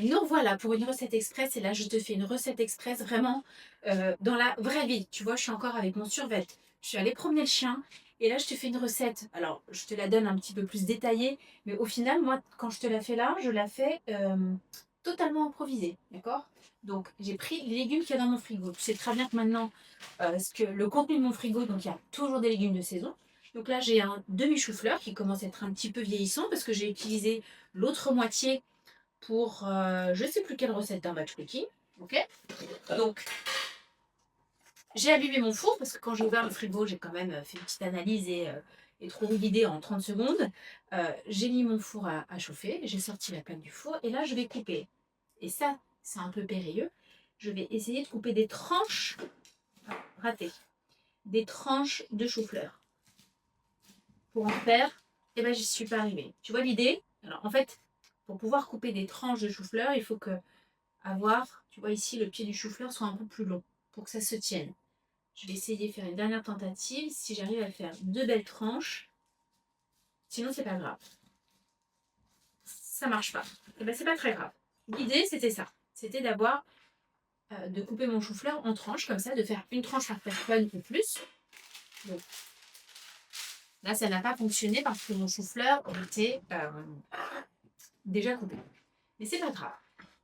Nous revoilà pour une recette express et là je te fais une recette express vraiment dans la vraie vie. Tu vois, je suis encore avec mon survêt. Je suis allée promener le chien et là je te fais une recette. Alors je te la donne un petit peu plus détaillée, mais au final, moi quand je te la fais là, je la fais totalement improvisée. D'accord? Donc j'ai pris les légumes qu'il y a dans mon frigo. Tu sais très bien que maintenant, le contenu de mon frigo, donc il y a toujours des légumes de saison. Donc là j'ai un demi-chou-fleur qui commence à être un petit peu vieillissant parce que j'ai utilisé l'autre moitié pour je ne sais plus quelle recette d'un batch cookie. Ok. Donc j'ai allumé mon four parce que quand j'ai ouvert le frigo, j'ai quand même fait une petite analyse et trop l'idée en 30 secondes. J'ai mis mon four à chauffer, j'ai sorti la plaque du four et là je vais couper. Et ça, c'est un peu périlleux. Je vais essayer de couper des tranches ratées, des tranches de chou-fleur. Pour en faire, eh ben, j'y suis pas arrivée. Tu vois l'idée? Alors en fait, pour pouvoir couper des tranches de chou-fleur, il faut que avoir, tu vois ici, le pied du chou-fleur soit un peu plus long pour que ça se tienne. Je vais essayer de faire une dernière tentative. Si j'arrive à faire deux belles tranches, sinon c'est pas grave. Ça marche pas. Et ben c'est pas très grave. L'idée c'était ça. C'était d'avoir, de couper mon chou-fleur en tranches comme ça, de faire une tranche par personne ou plus. Donc là ça n'a pas fonctionné parce que mon chou-fleur était déjà coupé. Mais c'est pas grave.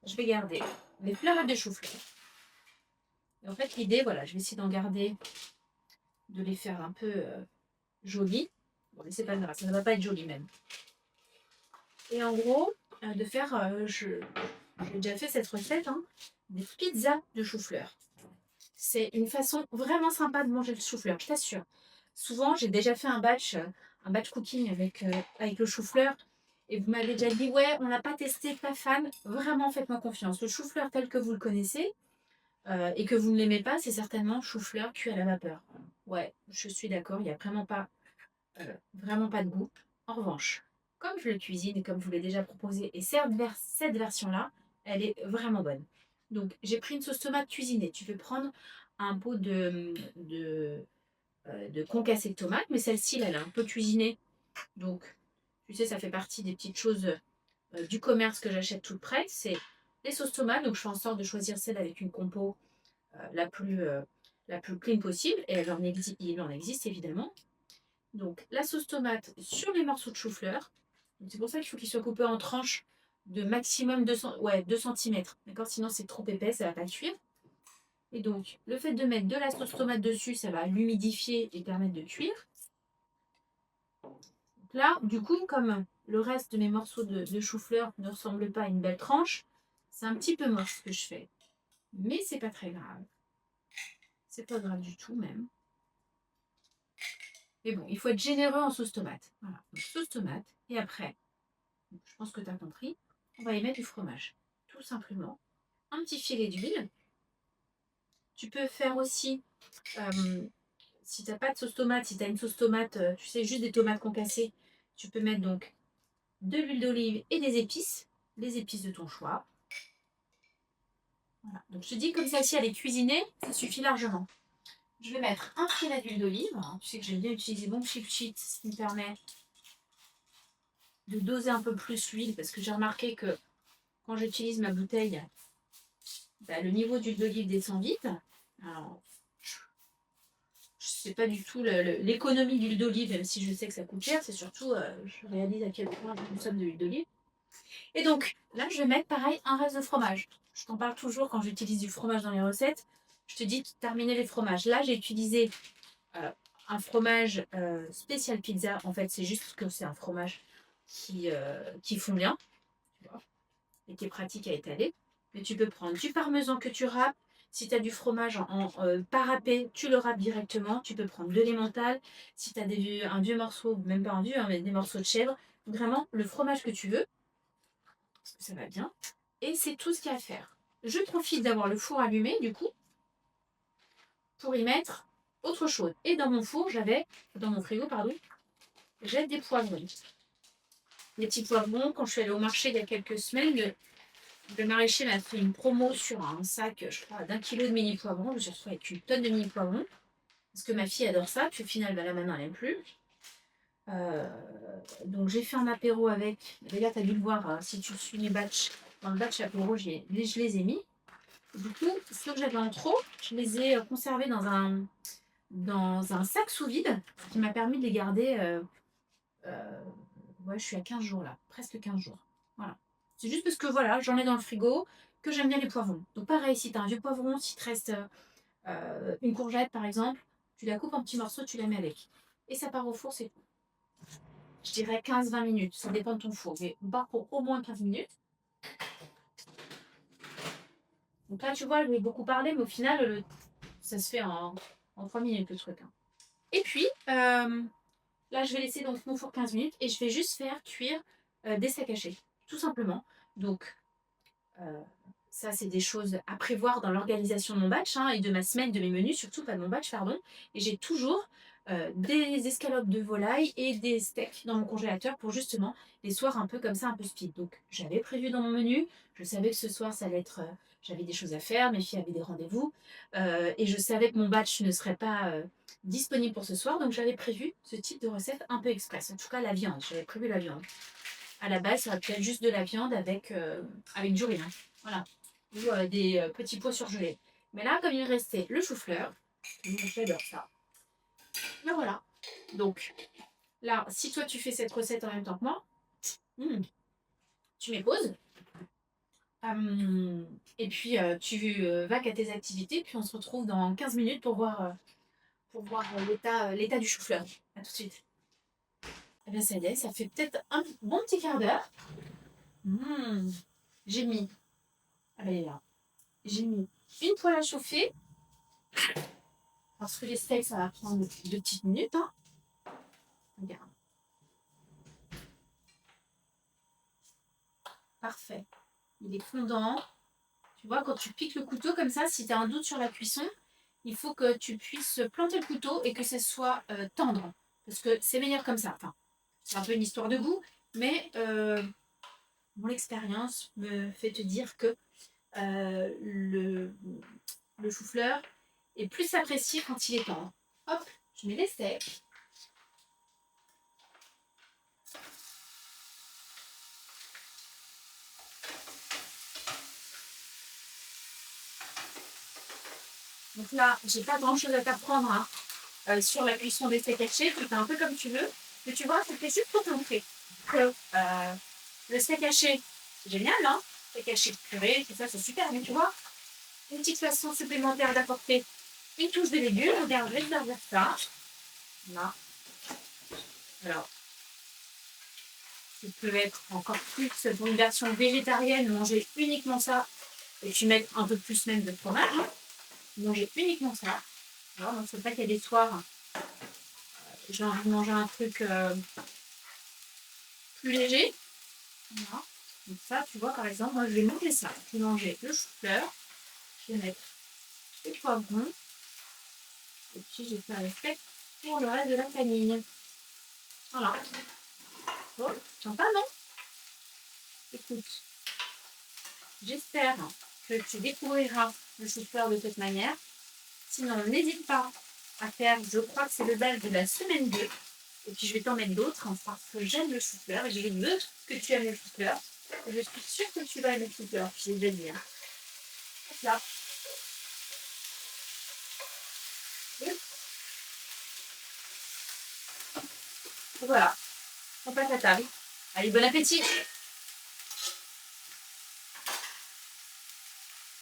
Je vais garder les fleurs de chou-fleur. Et en fait l'idée, voilà, je vais essayer d'en garder, de les faire un peu joli. Bon, mais c'est pas grave, ça ne va pas être joli même. Et en gros, de faire, j'ai déjà fait cette recette, hein, des pizzas de chou-fleur. C'est une façon vraiment sympa de manger le chou-fleur, je t'assure. Souvent, j'ai déjà fait un batch cooking avec le chou-fleur. Et vous m'avez déjà dit, ouais, on l'a pas testé, pas fan. Vraiment, faites-moi confiance. Le chou-fleur tel que vous le connaissez et que vous ne l'aimez pas, c'est certainement chou-fleur cuit à la vapeur. Ouais, je suis d'accord, il n'y a vraiment pas de goût. En revanche, comme je le cuisine et comme je vous l'ai déjà proposé, et cette version-là, elle est vraiment bonne. Donc, j'ai pris une sauce tomate cuisinée. Tu peux prendre un pot de concassé de tomate, mais celle-ci, elle est un peu cuisinée. Donc, tu sais, ça fait partie des petites choses du commerce que j'achète tout près. C'est les sauces tomates. Donc, je fais en sorte de choisir celle avec une compo la plus clean possible. Et il en existe évidemment. Donc la sauce tomate sur les morceaux de chou-fleur. C'est pour ça qu'il faut qu'il soit coupé en tranches de maximum 2 cm. D'accord? Sinon c'est trop épais, ça ne va pas cuire. Et donc le fait de mettre de la sauce tomate dessus, ça va l'humidifier et permettre de cuire. Donc là, du coup, comme le reste de mes morceaux de chou-fleur ne ressemble pas à une belle tranche, c'est un petit peu moche ce que je fais. Mais c'est pas très grave. C'est pas grave du tout même. Mais bon, il faut être généreux en sauce tomate. Voilà, donc sauce tomate. Et après, je pense que tu as compris, on va y mettre du fromage. Tout simplement. Un petit filet d'huile. Tu peux faire aussi, si tu n'as pas de sauce tomate, si tu as une sauce tomate, tu sais, juste des tomates concassées, tu peux mettre donc de l'huile d'olive et des épices, les épices de ton choix. Voilà. Donc je te dis, comme celle-ci, elle est cuisinée, ça suffit largement. Je vais mettre un filet d'huile d'olive. Tu sais que j'aime bien utiliser mon cheap sheet, ce qui me permet de doser un peu plus l'huile, parce que j'ai remarqué que quand j'utilise ma bouteille, bah, le niveau d'huile d'olive descend vite. Alors, je sais pas du tout l'économie d'huile d'olive, même si je sais que ça coûte cher. C'est surtout, je réalise à quel point je consomme de l'huile d'olive. Et donc, là, je vais mettre pareil un reste de fromage. Je t'en parle toujours quand j'utilise du fromage dans les recettes. Je te dis de terminer les fromages. Là, j'ai utilisé euh, un fromage spécial pizza. En fait, c'est juste que c'est un fromage qui fond bien, tu vois, et qui est pratique à étaler. Mais tu peux prendre du parmesan que tu râpes. Si tu as du fromage pas râpé, tu le râpes directement. Tu peux prendre de l'emmental. Si tu as un vieux morceau, même pas un vieux, hein, mais des morceaux de chèvre, vraiment le fromage que tu veux, parce que ça va bien. Et c'est tout ce qu'il y a à faire. Je profite d'avoir le four allumé, du coup, pour y mettre autre chose. Et dans mon frigo, pardon, j'ai des poivrons. Des petits poivrons, quand je suis allée au marché il y a quelques semaines, le maraîcher m'a fait une promo sur un sac, je crois, d'1 kilo de mini poivrons. Je me suis retrouvée avec une tonne de mini poivrons. Parce que ma fille adore ça. Puis au final, bah, là maintenant, elle n'aime plus. Euh, donc j'ai fait un apéro avec. Déjà, tu as dû le voir si tu suis mes batchs. dans le bac chapeau rouge, je les ai mis. Du coup, ceux que j'avais en trop, je les ai conservés dans un sac sous vide, ce qui m'a permis de les garder. Ouais, je suis à 15 jours là, presque 15 jours. Voilà. C'est juste parce que voilà, j'en ai dans le frigo, que j'aime bien les poivrons. Donc pareil, si tu as un vieux poivron, si te reste une courgette par exemple, tu la coupes en petits morceaux, tu la mets avec. Et ça part au four, c'est tout. Je dirais 15-20 minutes, ça dépend de ton four, mais on part pour au moins 15 minutes. Donc là, tu vois, je vais beaucoup parler, mais au final, ça se fait en 3 minutes le truc. Hein. Et puis, là, je vais laisser donc mon four 15 minutes et je vais juste faire cuire des steaks hachés, tout simplement. Donc, ça, c'est des choses à prévoir dans l'organisation de mon batch hein, et de ma semaine, de mes menus, surtout pas de mon batch, pardon. Et j'ai toujours des escalopes de volaille et des steaks dans mon congélateur pour justement les soirs un peu comme ça, un peu speed. Donc, j'avais prévu dans mon menu, je savais que ce soir, ça allait être... j'avais des choses à faire, mes filles avaient des rendez-vous et je savais que mon batch ne serait pas disponible pour ce soir, donc j'avais prévu ce type de recette un peu express. En tout cas, la viande, j'avais prévu la viande. À la base, ça aurait pu être juste de la viande avec du riz. Hein. Voilà ou des petits pois surgelés. Mais là, comme il restait le chou-fleur, j'adore ça. Mais voilà. Donc, là, si toi tu fais cette recette en même temps que moi, tu mets pause. Et puis, tu vas qu'à tes activités. Puis, on se retrouve dans 15 minutes pour voir l'état du chou-fleur. A tout de suite. Eh bien, ça y est, ça fait peut-être un bon petit quart d'heure. J'ai mis... Ah ben, elle est là. J'ai mis une poêle à chauffer. Parce que les steaks, ça va prendre 2 petites minutes. Hein. Regarde. Parfait. Il est fondant. Tu vois, quand tu piques le couteau comme ça, si tu as un doute sur la cuisson, il faut que tu puisses planter le couteau et que ça soit tendre. Parce que c'est meilleur comme ça. Enfin, c'est un peu une histoire de goût, mais mon expérience me fait te dire que le chou-fleur est plus apprécié quand il est tendre. Hop, je mets les steaks. Donc là, j'ai pas grand chose à t'apprendre sur la cuisson des steaks hachés. Tu fais un peu comme tu veux. Mais tu vois, c'était juste pour te montrer que le steak haché, c'est génial, hein. Steak haché purée, tout ça, c'est super. Mais tu vois, une petite façon supplémentaire d'apporter une touche de légumes. Regarde, je vais te servir ça. Là. Alors, tu peux être encore plus pour une version végétarienne, manger uniquement ça. Et tu mets un peu plus même de fromage. Hein. Manger uniquement ça. Alors, donc, c'est pas qu'il y a des soirs, j'ai envie de manger un truc plus léger. Voilà. Donc ça, tu vois, par exemple, moi, je vais manger ça. Je vais manger le chou-fleur. Je vais mettre les poivrons. Et puis, je vais faire les steaks pour le reste de la famille. Voilà. Bon, sympa, non? Écoute, j'espère que tu découvriras le chou-fleur de cette manière. Sinon, n'hésite pas à faire, je crois que c'est le bal de la semaine 2. Et puis, je vais t'en mettre d'autres parce que j'aime le chou-fleur et je veux que tu aimes le chou-fleur. Je suis sûre que tu vas aimer le chou-fleur, je l'ai déjà dit. Hein. Hop là. Voilà, on passe à table. Allez, bon appétit!